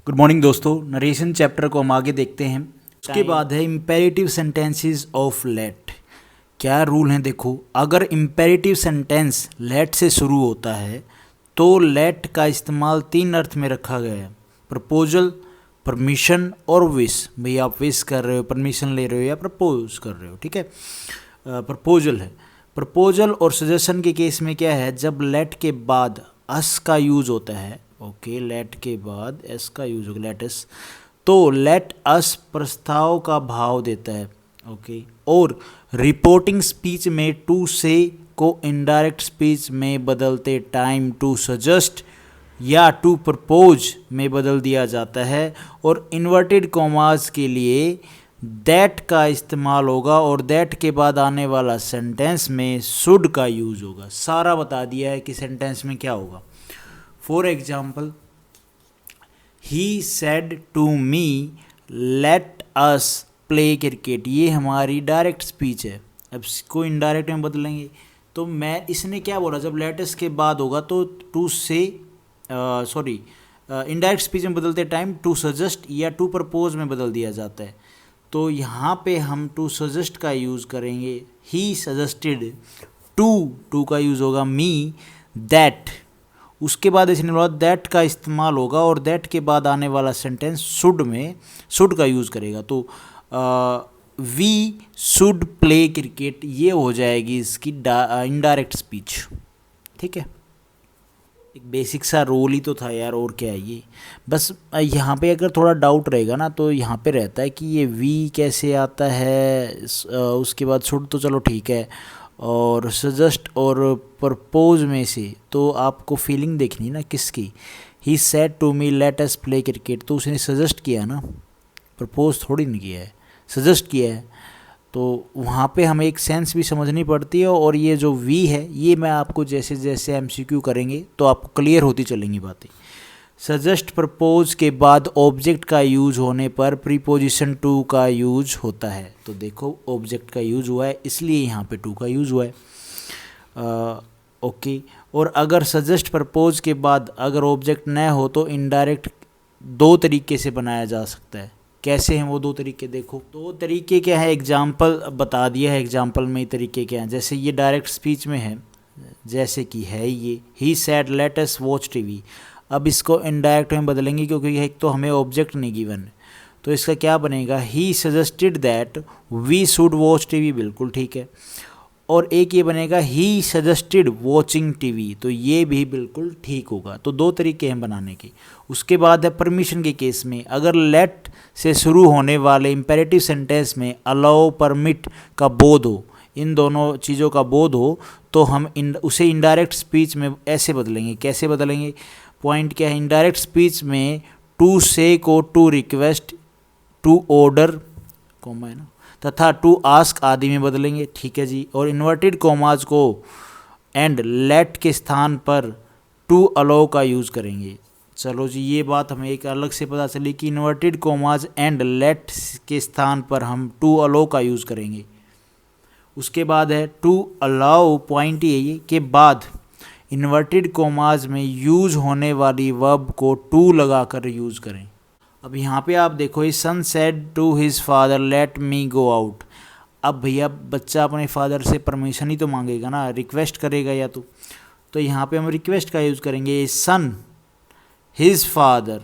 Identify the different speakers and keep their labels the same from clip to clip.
Speaker 1: Good morning दोस्तों, narration chapter को हम आगे देखते हैं। उसके बाद है इम्पेरेटिव सेंटेंसेस ऑफ लेट। क्या रूल हैं देखो, अगर इम्पेरेटिव सेंटेंस लेट से शुरू होता है तो लेट का इस्तेमाल 3 अर्थ में रखा गया है: प्रपोजल, परमिशन और विश। भाई आप विश कर रहे हो, परमिशन ले रहे हो या प्रपोज कर रहे हो, ठीक है। प्रपोजल है। प्रपोजल और सजेशन के केस में क्या है, जब लेट के बाद अस का यूज होता है, ओके, लेट के बाद एस का यूज होगा, लेट एस, तो लेट अस प्रस्ताव का भाव देता है, ओके। और रिपोर्टिंग स्पीच में टू से को इनडायरेक्ट स्पीच में बदलते टाइम टू सजेस्ट या टू प्रपोज में बदल दिया जाता है। और इन्वर्टेड कॉमास के लिए दैट का इस्तेमाल होगा और दैट के बाद आने वाला सेंटेंस में शुड का यूज होगा। सारा बता दिया है कि सेंटेंस में क्या होगा। For example, he said to me let us play cricket, ये हमारी डायरेक्ट स्पीच है। अब इसको इनडायरेक्ट में बदलेंगे तो मैं, इसने क्या बोला, जब लेट अस के बाद होगा तो टू से इनडायरेक्ट स्पीच में बदलते टाइम टू सजेस्ट या टू प्रपोज में बदल दिया जाता है। तो यहाँ पे हम टू सजेस्ट का यूज़ करेंगे, ही सजेस्टेड, टू का यूज़ होगा मी दैट, उसके बाद इसने बोला दैट का इस्तेमाल होगा और दैट के बाद आने वाला सेंटेंस शुड में शुड का यूज़ करेगा। तो वी शुड प्ले क्रिकेट, ये हो जाएगी इसकी इनडायरेक्ट स्पीच, ठीक है। एक बेसिक सा रोल ही तो था यार, और क्या है ये। बस यहाँ पे अगर थोड़ा डाउट रहेगा ना तो यहाँ पे रहता है कि ये वी कैसे आता है, उसके बाद शुड तो चलो ठीक है, और सजेस्ट और प्रपोज में से तो आपको फीलिंग देखनी ना किसकी। He said to me let us play cricket, तो उसने सजेस्ट किया ना, प्रपोज थोड़ी नहीं किया है, सजेस्ट किया है। तो वहाँ पे हमें एक सेंस भी समझनी पड़ती है। और ये जो वी है, ये मैं आपको जैसे जैसे एमसीक्यू करेंगे तो आपको क्लियर होती चलेंगी बातें। सजेस्ट प्रपोज के बाद ऑब्जेक्ट का यूज होने पर प्रीपोजिशन टू का यूज होता है। तो देखो ऑब्जेक्ट का यूज हुआ है इसलिए यहाँ पे टू का यूज हुआ है, ओके। और अगर सजेस्ट प्रपोज के बाद अगर ऑब्जेक्ट न हो तो इनडायरेक्ट 2 तरीके से बनाया जा सकता है। कैसे हैं वो 2 तरीके, देखो 2 तरीके क्या है, एग्जाम्पल बता दिया है, एग्जाम्पल में ही तरीके क्या हैं। जैसे ये डायरेक्ट स्पीच में है, जैसे कि है ये, ही said let us watch TV. अब इसको इनडायरेक्ट में बदलेंगे क्योंकि एक तो हमें ऑब्जेक्ट नहीं गिवन है, तो इसका क्या बनेगा, he suggested that we should watch TV, बिल्कुल ठीक है। और एक ये बनेगा ही सजेस्टेड वॉचिंग टीवी, तो ये भी बिल्कुल ठीक होगा। तो 2 तरीके हैं बनाने के। उसके बाद है परमिशन के केस में, अगर लेट से शुरू होने वाले इंपेरेटिव सेंटेंस में अलाउ, परमिट का बोध हो, इन दोनों चीज़ों का बोध हो, तो हम उसे इनडायरेक्ट स्पीच में ऐसे बदलेंगे। कैसे बदलेंगे, पॉइंट क्या है, इनडायरेक्ट स्पीच में टू से को to request, to order, comma है ना, तथा टू आस्क आदि में बदलेंगे, ठीक है जी। और इन्वर्टेड कॉमाज को एंड लेट के स्थान पर टू अलाउ का यूज़ करेंगे। चलो जी, ये बात हमें एक अलग से पता चली कि इन्वर्टेड कॉमाज एंड लेट के स्थान पर हम टू अलाउ का यूज़ करेंगे। उसके बाद है टू अलाउ, पॉइंट ये के बाद इन्वर्टेड कॉमाज में यूज होने वाली वर्ब को टू लगाकर यूज़ करें। अब यहाँ पे आप देखो, he son said to his father let me go out. अब भैया बच्चा अपने फादर से परमिशन ही तो मांगेगा ना, रिक्वेस्ट करेगा या तो यहाँ पे हम रिक्वेस्ट का यूज़ करेंगे। सन हिज फादर,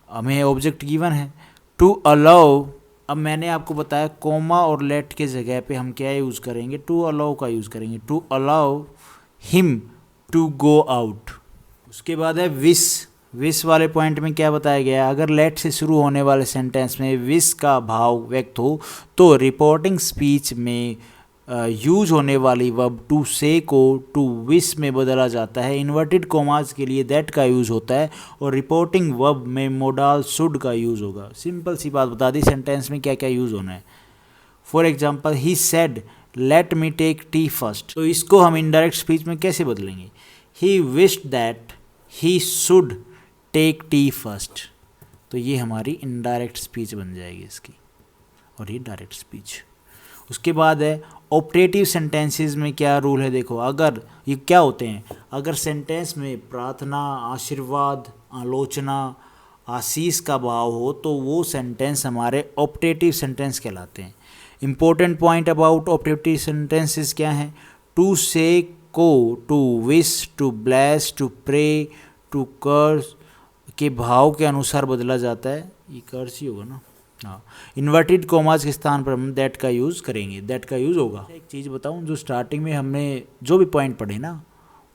Speaker 1: हमें ऑब्जेक्ट गिवन है। टू अलाउ, अब मैंने आपको बताया कोमा और लेट के जगह पे हम क्या यूज़ करेंगे, टू अलाउ का यूज़ करेंगे। To allow him to go out. उसके बाद है विश वाले पॉइंट में क्या बताया गया है, अगर लेट से शुरू होने वाले सेंटेंस में विश का भाव व्यक्त हो तो रिपोर्टिंग स्पीच में यूज होने वाली वर्ब टू से को टू विश में बदला जाता है। इन्वर्टेड कॉमाज के लिए दैट का यूज़ होता है और रिपोर्टिंग वर्ब में मोडाल शुड का यूज़ होगा। सिंपल सी बात बता दी, सेंटेंस में क्या क्या यूज़ होना है। For example, he said let me take tea first, तो इसको हम इनडायरेक्ट स्पीच में कैसे बदलेंगे, he wished that he should take tea first. तो ये हमारी इनडायरेक्ट स्पीच बन जाएगी इसकी, और ये डायरेक्ट स्पीच। उसके बाद है ऑपरेटिव सेंटेंसेस में क्या रूल है, देखो अगर ये क्या होते हैं, अगर सेंटेंस में प्रार्थना, आशीर्वाद, आलोचना, आशीष का भाव हो तो वो सेंटेंस हमारे ऑप्टेटिव सेंटेंस कहलाते हैं। Important point about optative sentences क्या हैं? टू से, को, to wish, to bless, to pray, to curse के भाव के अनुसार बदला जाता है। ये कर्स ही होगा ना, हाँ। इन्वर्टेड कॉमास के स्थान पर हम दैट का यूज़ करेंगे, दैट का यूज़ होगा। एक चीज़ बताऊँ, जो स्टार्टिंग में हमने जो भी पॉइंट पढ़े ना,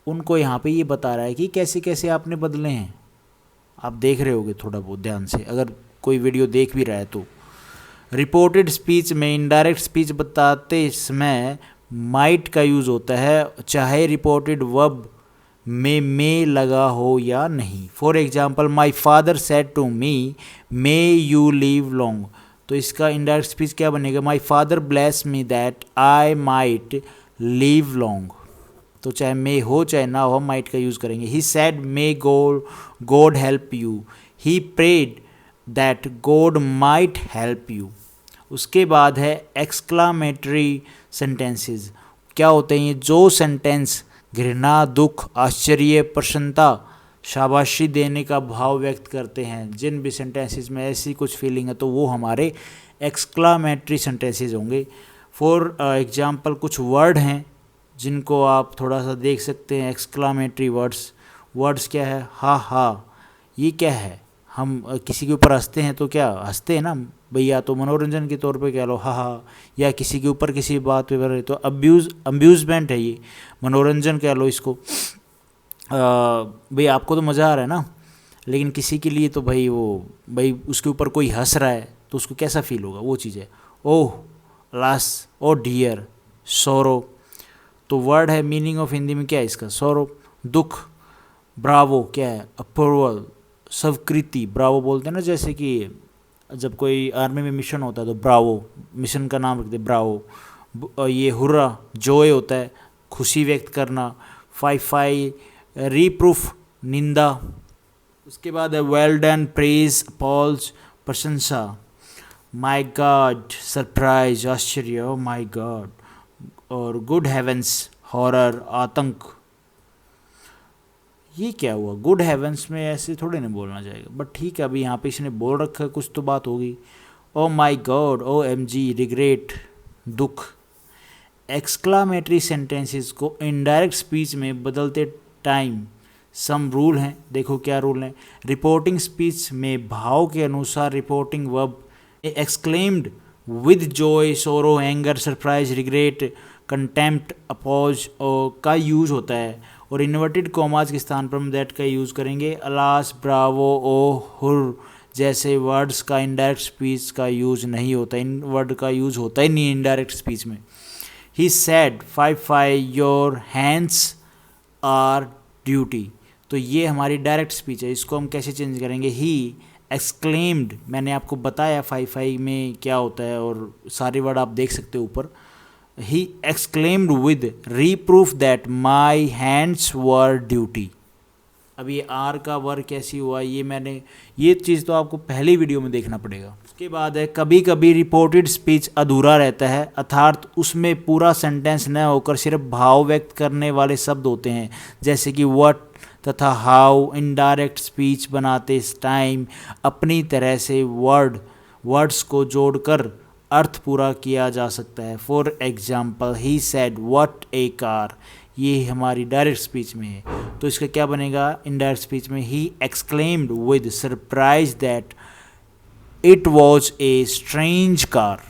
Speaker 1: उनको यहाँ पे ये बता रहा है कि कैसे कैसे आपने बदले हैं। आप देख रहे होगे थोड़ा बहुत ध्यान से, अगर कोई वीडियो देख भी रहा है तो। रिपोर्टेड स्पीच में इनडायरेक्ट स्पीच बताते समय माइट का यूज़ होता है, चाहे रिपोर्टेड वर्ब में मे लगा हो या नहीं। For example, my father said to me may you live long, तो इसका इनडायरेक्ट स्पीच क्या बनेगा? My father bless me that I might live long. तो चाहे मे हो चाहे ना हो, हम माइट का यूज़ करेंगे। He said may God help you, he prayed that God might help you. उसके बाद है एक्सक्लामेटरी सेंटेंसेस। क्या होते हैं ये? जो सेंटेंस घृणा, दुख, आश्चर्य, प्रसन्नता, शाबाशी देने का भाव व्यक्त करते हैं, जिन भी सेंटेंसेस में ऐसी कुछ फीलिंग है तो वो हमारे एक्सक्लामेटरी सेंटेंसेस होंगे। फॉर एग्जाम्पल, कुछ वर्ड हैं जिनको आप थोड़ा सा देख सकते हैं, एक्सक्लामेटरी वर्ड्स क्या है? हा हा, ये क्या है? हम किसी के ऊपर हंसते हैं तो क्या हंसते हैं ना भैया, तो मनोरंजन के तौर पे कह लो हा हा, या किसी के ऊपर किसी बात पे करे तो अम्यूज़मेंट है, ये मनोरंजन कह लो इसको। भाई आपको तो मज़ा आ रहा है ना, लेकिन किसी के लिए तो भाई उसके ऊपर कोई हंस रहा है तो उसको कैसा फील होगा, वो चीज़ है। ओह लास, ओ डियर, सोरो, तो वर्ड है। मीनिंग ऑफ हिंदी में क्या है इसका? सोरो, दुख। ब्रावो क्या है? अप्रूवल, स्वीकृति। ब्रावो बोलते हैं ना, जैसे कि जब कोई आर्मी में मिशन होता है तो ब्रावो, मिशन का नाम रखते ब्रावो। ये हुर्रा, जॉय होता है, खुशी व्यक्त करना। फाई रीप्रूफ, निंदा। उसके बाद है वेल डन, प्रेज, अपॉल्ज, प्रशंसा। माय गॉड, सरप्राइज, आश्चर्य, ओ माय गॉड। और गुड हेवेंस, हॉरर, आतंक। ये क्या हुआ? गुड हेवेंस में ऐसे थोड़े नहीं बोलना चाहिए, बट ठीक है, अभी यहाँ पे इसने बोल रखा है, कुछ तो बात होगी। Oh my god, oh M G, regret, दुख। एक्सक्लामेटरी सेंटेंसेस को इनडायरेक्ट स्पीच में बदलते टाइम सम रूल हैं। देखो क्या रूल हैं। रिपोर्टिंग स्पीच में भाव के अनुसार reporting verb exclaimed with joy, sorrow, anger, surprise, regret, contempt, applause का यूज होता है। और इन्वर्टेड कॉमास के स्थान पर हम दैट का यूज़ करेंगे। अलास, ब्रावो, ओ, हुर जैसे वर्ड्स का इनडायरेक्ट स्पीच का यूज़ नहीं होता, इन वर्ड का यूज़ होता ही नहीं इनडायरेक्ट स्पीच में। He said fie your hands are duty, तो ये हमारी डायरेक्ट स्पीच है, इसको हम कैसे चेंज करेंगे? ही एक्सक्लेम्ड, मैंने आपको बताया फाई में क्या होता है और सारे वर्ड आप देख सकते हो ऊपर। He exclaimed with reproof that my hands were duty. अब ये आर का वर्क कैसी हुआ, ये चीज़ तो आपको पहली वीडियो में देखना पड़ेगा। उसके बाद है कभी कभी रिपोर्टेड स्पीच अधूरा रहता है, अर्थात उसमें पूरा सेंटेंस न होकर सिर्फ भाव व्यक्त करने वाले शब्द होते हैं, जैसे कि व्हाट तथा हाउ। इनडायरेक्ट स्पीच बनाते टाइम अपनी तरह से वर्ड्स को जोड़कर अर्थ पूरा किया जा सकता है। For example, he said what A car, ये हमारी डायरेक्ट स्पीच में है, तो इसका क्या बनेगा इनडायरेक्ट स्पीच में? He exclaimed with surprise that it was a strange car.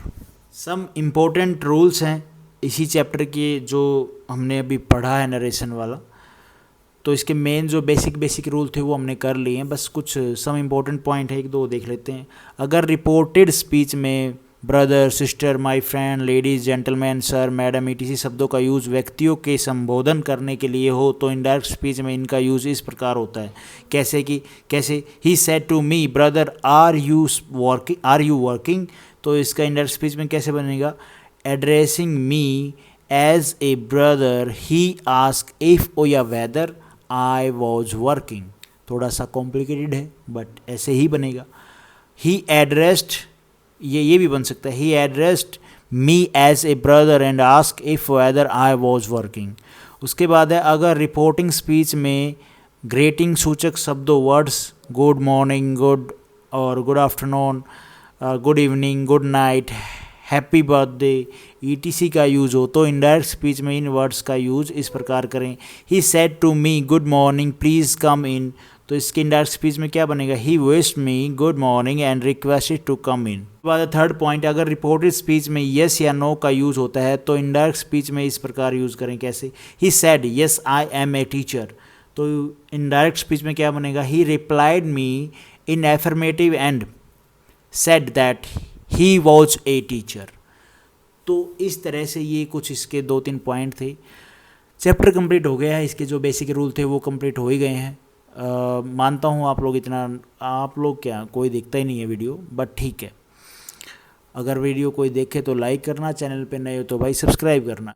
Speaker 1: Some important rules हैं इसी चैप्टर के जो हमने अभी पढ़ा है नरेशन वाला, तो इसके मेन जो बेसिक रूल थे वो हमने कर लिए हैं, बस कुछ सम इम्पोर्टेंट पॉइंट है, एक दो देख लेते हैं। अगर रिपोर्टेड स्पीच में brother, sister, my friend, ladies, gentleman, sir, madam, etc शब्दों का यूज़ व्यक्तियों के संबोधन करने के लिए हो तो इनडायरेक्ट स्पीच में इनका यूज़ इस प्रकार होता है। कैसे? He said to me brother are you working, तो इसका इनडायरेक्ट स्पीच में कैसे बनेगा? Addressing me as a brother he ask if ओ या वेदर आई वॉज वर्किंग। थोड़ा सा कॉम्प्लिकेटेड है बट ऐसे ही बनेगा। ही एड्रेस्ड, ये भी बन सकता है, he addressed me as a brother and ask if whether I was working. उसके बाद है अगर रिपोर्टिंग स्पीच में ग्रेटिंग सूचक शब्दों वर्ड्स गुड मॉर्निंग, गुड और good afternoon, good evening, good night, happy birthday etc का यूज़ हो तो इनडायरेक्ट स्पीच में इन वर्ड्स का यूज़ इस प्रकार करें। He said to me good morning please come in, तो इसके इनडायरेक्ट स्पीच में क्या बनेगा? He wished me good morning and requested to come in. बाद थर्ड पॉइंट, अगर रिपोर्टेड स्पीच में यस या नो का यूज़ होता है तो इनडायरेक्ट स्पीच में इस प्रकार यूज़ करें। कैसे? He said yes I am a teacher, तो इनडायरेक्ट स्पीच में क्या बनेगा? He replied me in affirmative and said that he was a teacher. तो इस तरह से ये कुछ इसके 2-3 पॉइंट थे। चैप्टर कंप्लीट हो गया है, इसके जो बेसिक रूल थे वो कंप्लीट हो ही गए हैं। मानता हूँ आप लोग क्या, कोई देखता ही नहीं है वीडियो, बट ठीक है। अगर वीडियो कोई देखे तो लाइक करना, चैनल पे नए हो तो भाई सब्सक्राइब करना।